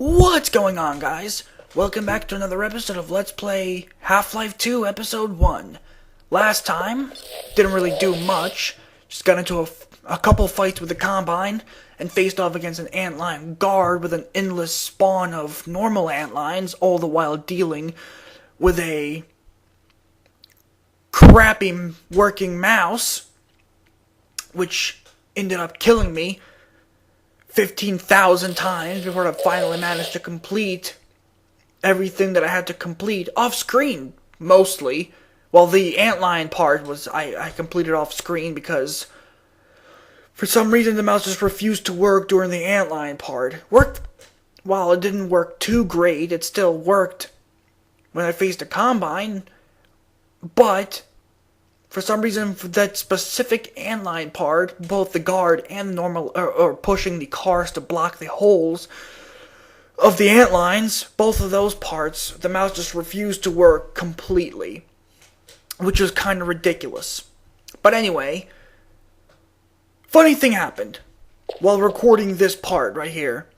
What's going on, guys? Welcome back to another episode of Let's Play Half-Life 2 Episode 1. Last time, didn't really do much, just got into a couple fights with the Combine, and faced off against an antlion guard with an endless spawn of normal antlions, all the while dealing with a crappy working mouse, which ended up killing me 15,000 times before I finally managed to complete everything that I had to complete off screen, mostly. Well, the antlion part was I completed off screen because for some reason the mouse just refused to work during the antlion part. While it didn't work too great, it still worked when I faced a Combine, but for some reason, for that specific antlion part, both the guard and the normal, or pushing the cars to block the holes of the antlions, both of those parts, the mouse just refused to work completely, which was kind of ridiculous. But anyway, funny thing happened while recording this part right here.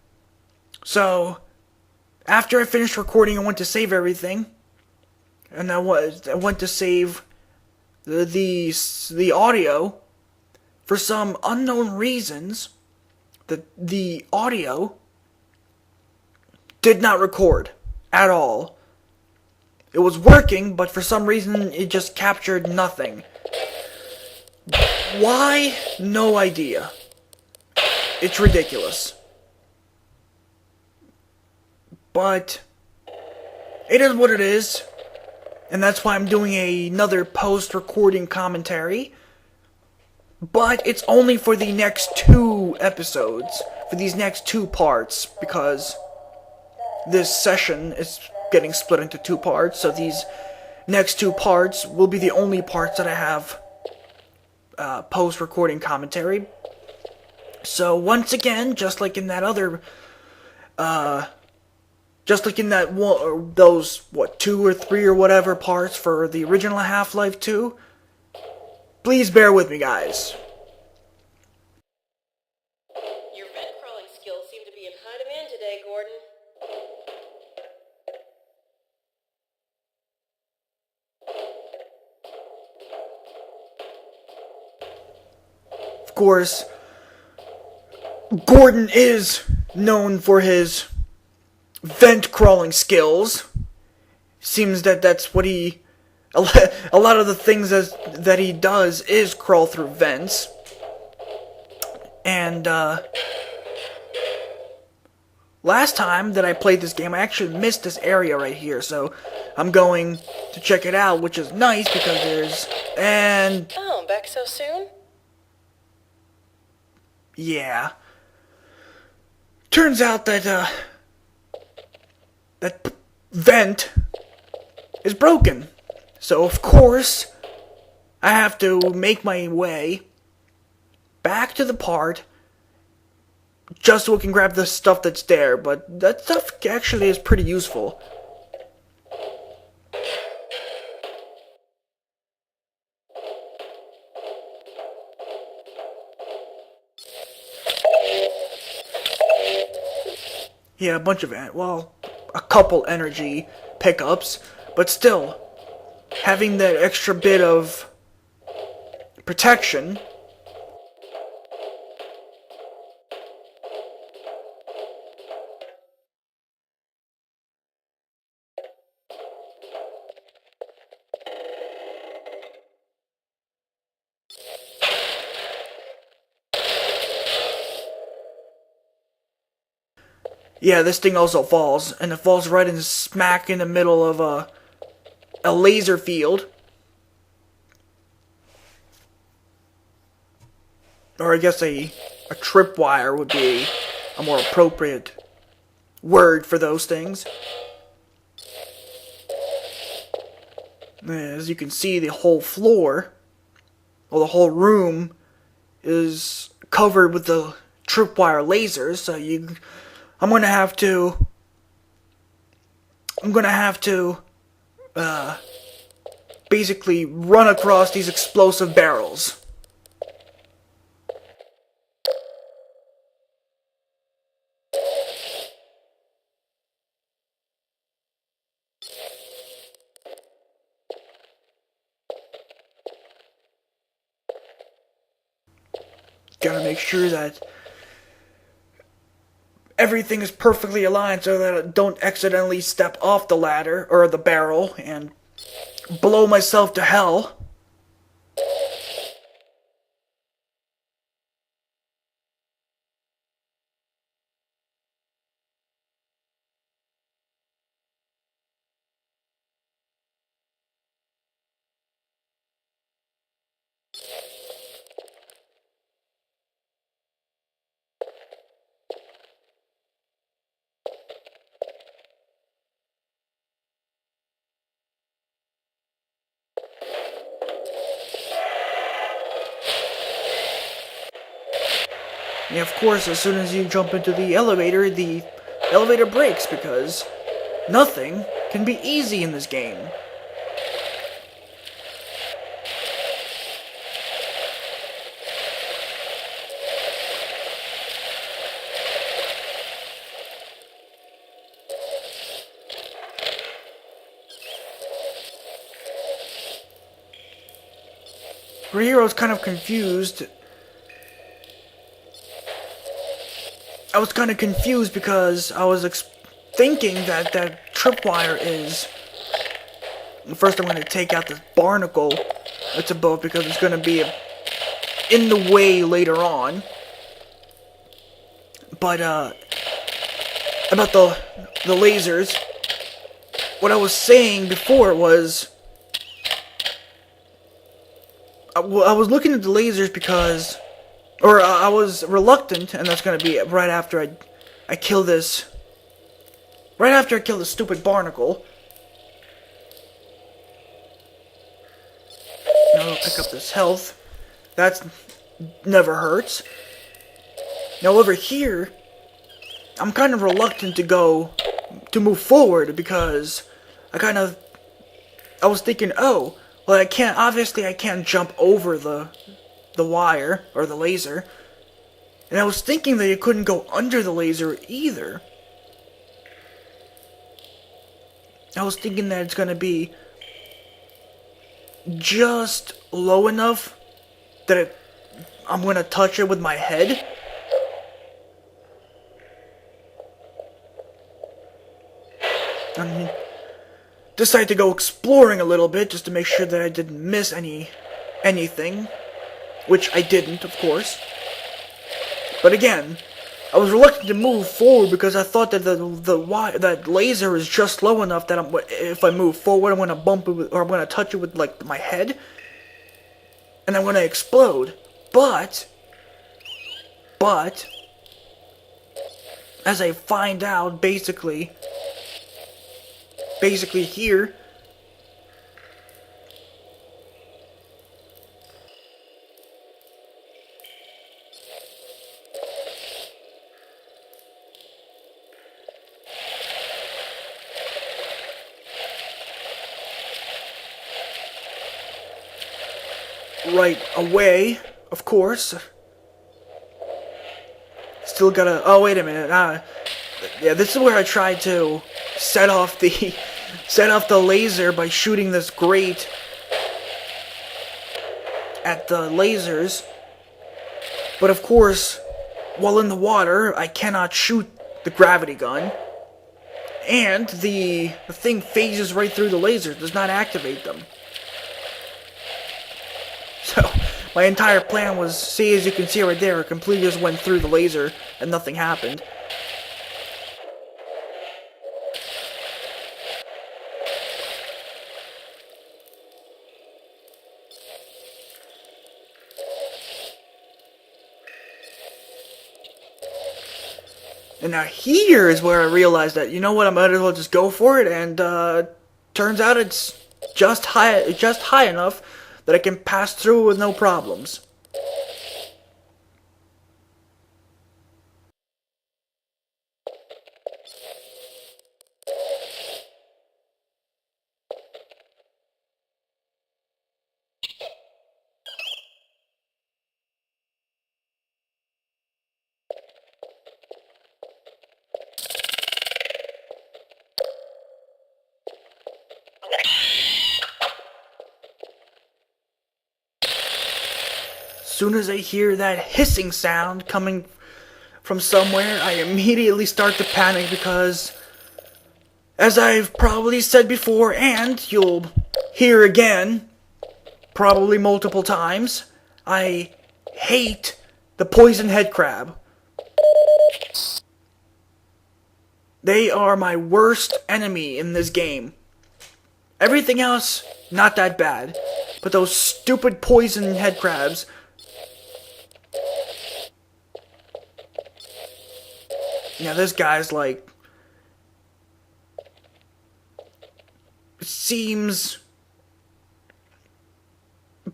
So, after I finished recording, I went to save everything, and I went to save the audio. For some unknown reasons, the audio did not record at all. It was working, but for some reason it just captured nothing. Why? No idea. It's ridiculous. But it is what it is. And that's why I'm doing another post-recording commentary. But it's only for the next 2 episodes. For these next 2 parts. Because this session is getting split into 2 parts. So these next 2 parts will be the only parts that I have post-recording commentary. So once again, just like in that other... just like in that those 2 or 3 or whatever parts for the original Half-Life 2, please bear with me, guys. Your vent crawling skills seem to be in high demand today, Gordon. Of course, Gordon is known for his vent crawling skills. Seems that that's what a lot of the things that he does is crawl through vents. And last time that I played this game, I actually missed this area right here, so I'm going to check it out, which is nice because Oh, back so soon? yeah. Turns out that that vent is broken. So, of course, I have to make my way back to the part just so we can grab the stuff that's there. But that stuff actually is pretty useful. Yeah, a couple energy pickups, but still, having that extra bit of protection. Yeah, this thing also falls, and it falls right in smack in the middle of a laser field. Or I guess a tripwire would be a more appropriate word for those things. As you can see, the whole floor, well, the whole room is covered with the tripwire lasers, so I'm gonna have to basically run across these explosive barrels. Gotta make sure that everything is perfectly aligned so that I don't accidentally step off the ladder or the barrel and blow myself to hell. And of course, as soon as you jump into the elevator breaks because nothing can be easy in this game. Right here I was kind of confused. I was kind of confused because I was thinking that that tripwire is... First I'm going to take out this barnacle that's above because it's going to be in the way later on. But, about the lasers, what I was saying before was... I was looking at the lasers because... Or I was reluctant, and that's going to be right after I kill this... Right after I kill this stupid barnacle. Now I'll pick up this health. That never hurts. Now over here, I'm kind of reluctant to move forward because I was thinking, oh, well obviously I can't jump over the wire, or the laser. And I was thinking that you couldn't go under the laser either. I was thinking that it's gonna be just low enough that I'm gonna touch it with my head. And decided to go exploring a little bit just to make sure that I didn't miss anything. Which I didn't, of course. But again, I was reluctant to move forward because I thought that that laser is just low enough that if I move forward, I'm gonna bump it or I'm gonna touch it with like my head, and I'm gonna explode. But as I find out, basically here. Right away, of course. Still gotta... Oh, wait a minute. Yeah, this is where I tried to set off the laser by shooting this grate at the lasers. But of course, while in the water, I cannot shoot the gravity gun. And the thing phases right through the lasers, does not activate them. So, my entire plan was, see, as you can see right there, it completely just went through the laser and nothing happened. And now here is where I realized that, you know what, I might as well just go for it, and turns out it's just high enough that I can pass through with no problems. soon as I hear that hissing sound coming from somewhere, I immediately start to panic because, as I've probably said before, and you'll hear again, probably multiple times, I hate the poison headcrab. They are my worst enemy in this game. Everything else, not that bad. But those stupid poison headcrabs. Now this guy's like... It seems...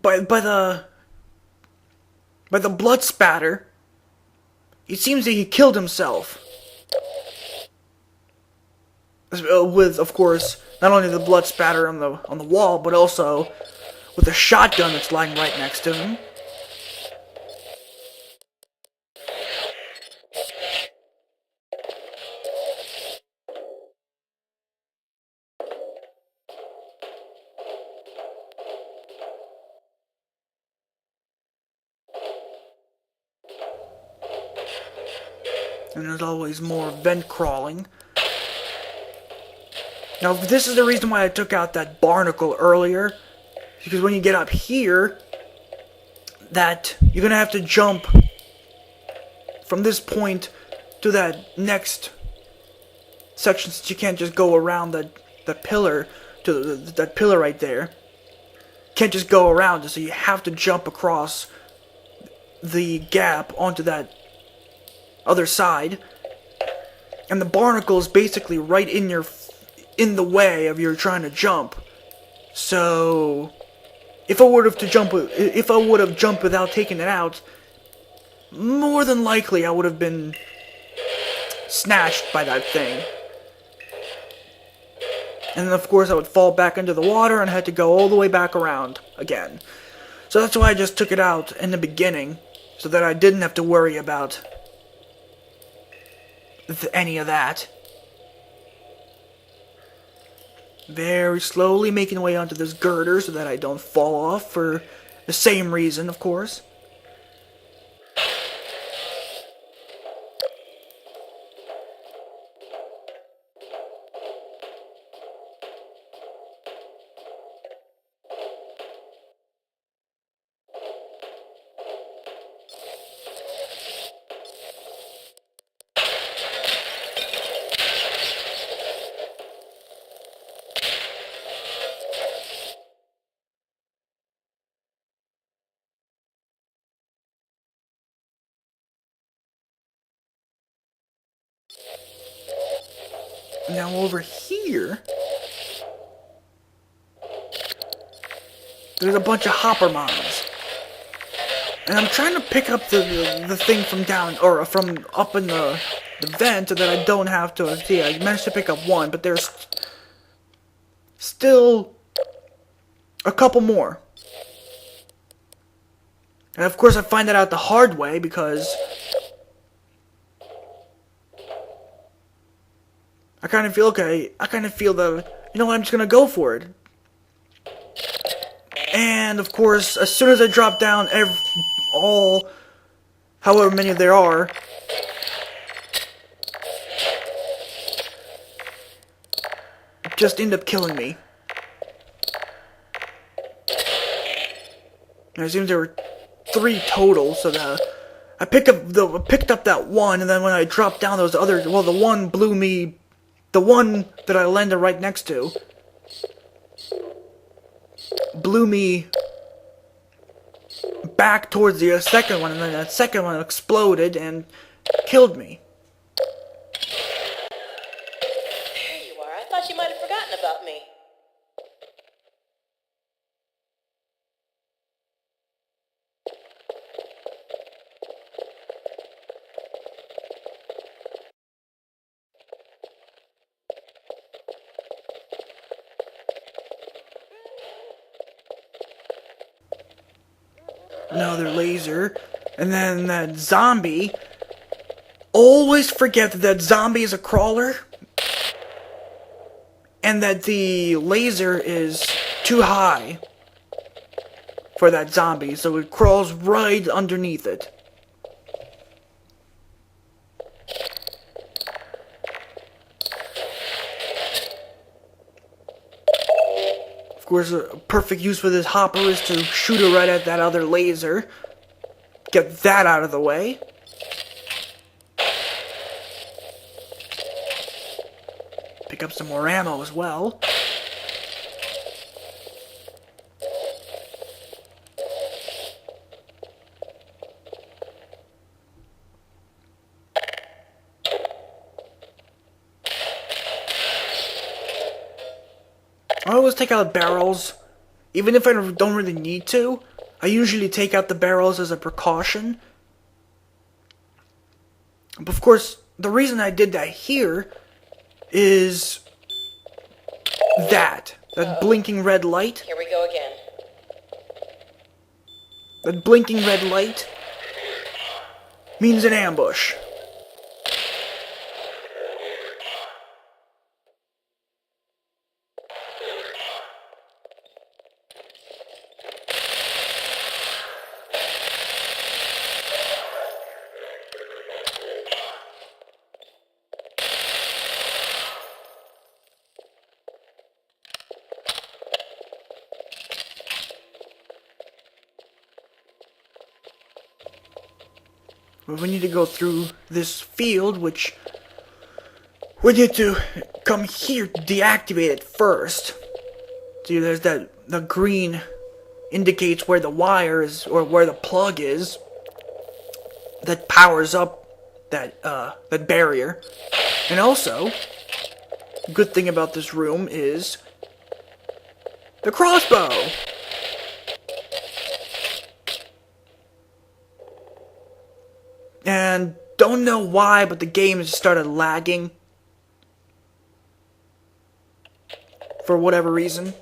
By the blood spatter, it seems that he killed himself. With, of course, not only the blood spatter on the wall, but also with a shotgun that's lying right next to him. And there's always more vent crawling. Now, this is the reason why I took out that barnacle earlier. Because when you get up here, that you're gonna have to jump from this point to that next section, since you can't just go around the pillar to that pillar right there. Can't just go around it, so you have to jump across the gap onto that other side. And the barnacle is basically right in the way of your trying to jump. So if I would have jumped without taking it out, more than likely I would have been snatched by that thing. And then of course I would fall back into the water and had to go all the way back around again. So that's why I just took it out in the beginning, so that I didn't have to worry about any of that. Very slowly making my way onto this girder so that I don't fall off, for the same reason, of course. Now over here, there's a bunch of hopper mines. And I'm trying to pick up the thing from down, or from up in the vent, so that I don't have to. See, I managed to pick up one, but there's still a couple more. And of course I find that out the hard way, because I kind of feel that, you know what, I'm just gonna go for it. And of course, as soon as I drop down however many there are, just end up killing me. And it seems there were 3 total, so I picked up that one, and then when I dropped down those others, well, the one blew me. The one that I landed right next to blew me back towards the second one, and then that second one exploded and killed me. There you are. I thought you might have forgotten about me. Another laser, and then that zombie. Always forget that zombie is a crawler, and that the laser is too high. for that zombie, so it crawls right underneath it. Of course, a perfect use for this hopper is to shoot it right at that other laser. Get that out of the way. Pick up some more ammo as well. I always take out barrels, even if I don't really need to. I usually take out the barrels as a precaution. But of course, the reason I did that here is that blinking red light. Here we go again. That blinking red light means an ambush. But we need to go through this field, which we need to come here to deactivate it first. See, there's the green indicates where the wire is, or where the plug is, that powers up that barrier. And also, good thing about this room is the crossbow. And don't know why, but the game just started lagging. For whatever reason.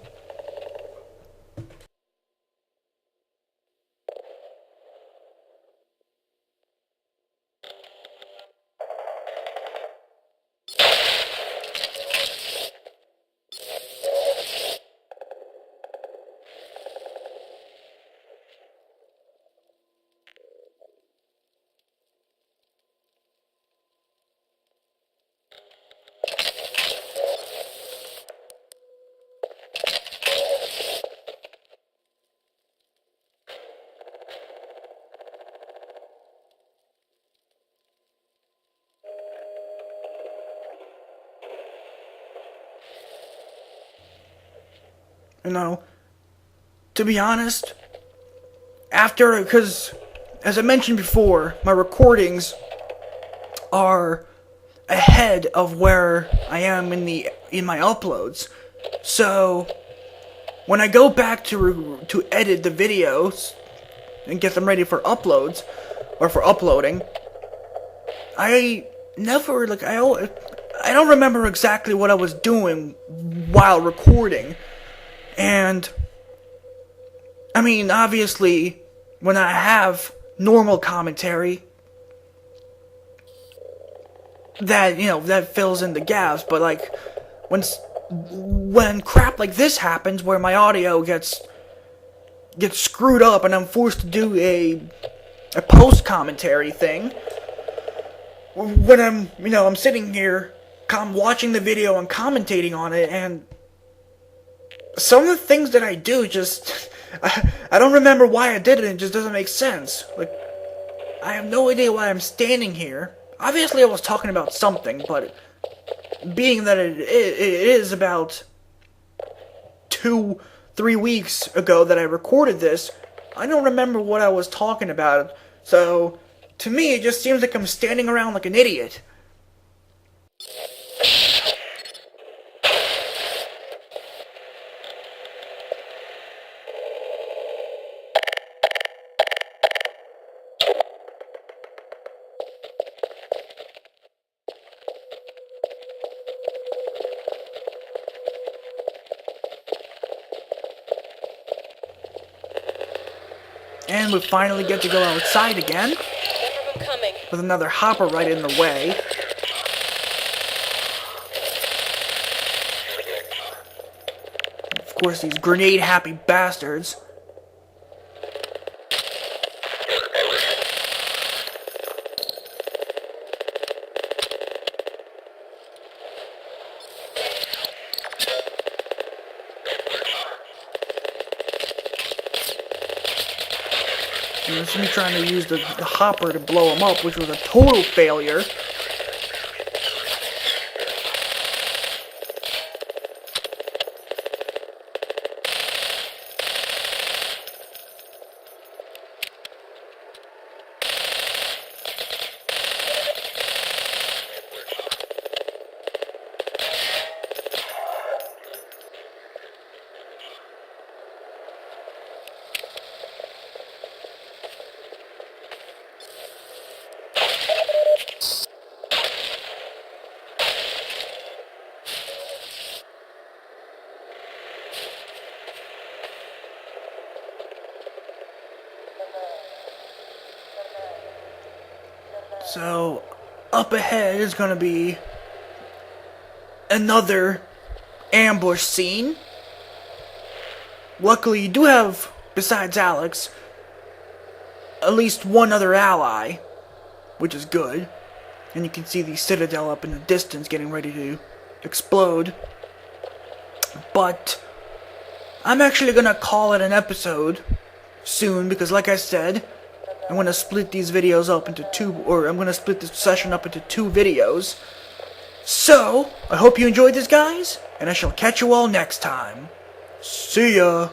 You know, to be honest, because, as I mentioned before, my recordings are ahead of where I am in my uploads. So, when I go back to edit the videos and get them ready for uploads, or for uploading, I don't remember exactly what I was doing while recording. And, I mean, obviously, when I have normal commentary, that fills in the gaps, but, like, when crap like this happens, where my audio gets screwed up and I'm forced to do a post-commentary thing, when I'm sitting here, watching the video and commentating on it, and some of the things that I do just, I don't remember why I did it, it just doesn't make sense. Like, I have no idea why I'm standing here. Obviously I was talking about something, but being that it is about 2-3 weeks ago that I recorded this, I don't remember what I was talking about, so to me it just seems like I'm standing around like an idiot. And we finally get to go outside again, Coming. with another hopper right in the way. Of course, these grenade-happy bastards. And this is me trying to use the hopper to blow him up, which was a total failure. So, up ahead is going to be another ambush scene. Luckily, you do have, besides Alex, at least one other ally, which is good. And you can see the citadel up in the distance getting ready to explode. But I'm actually going to call it an episode soon because, like I said, I'm going to split these videos up into I'm going to split this session up into 2 videos. So, I hope you enjoyed this, guys, and I shall catch you all next time. See ya!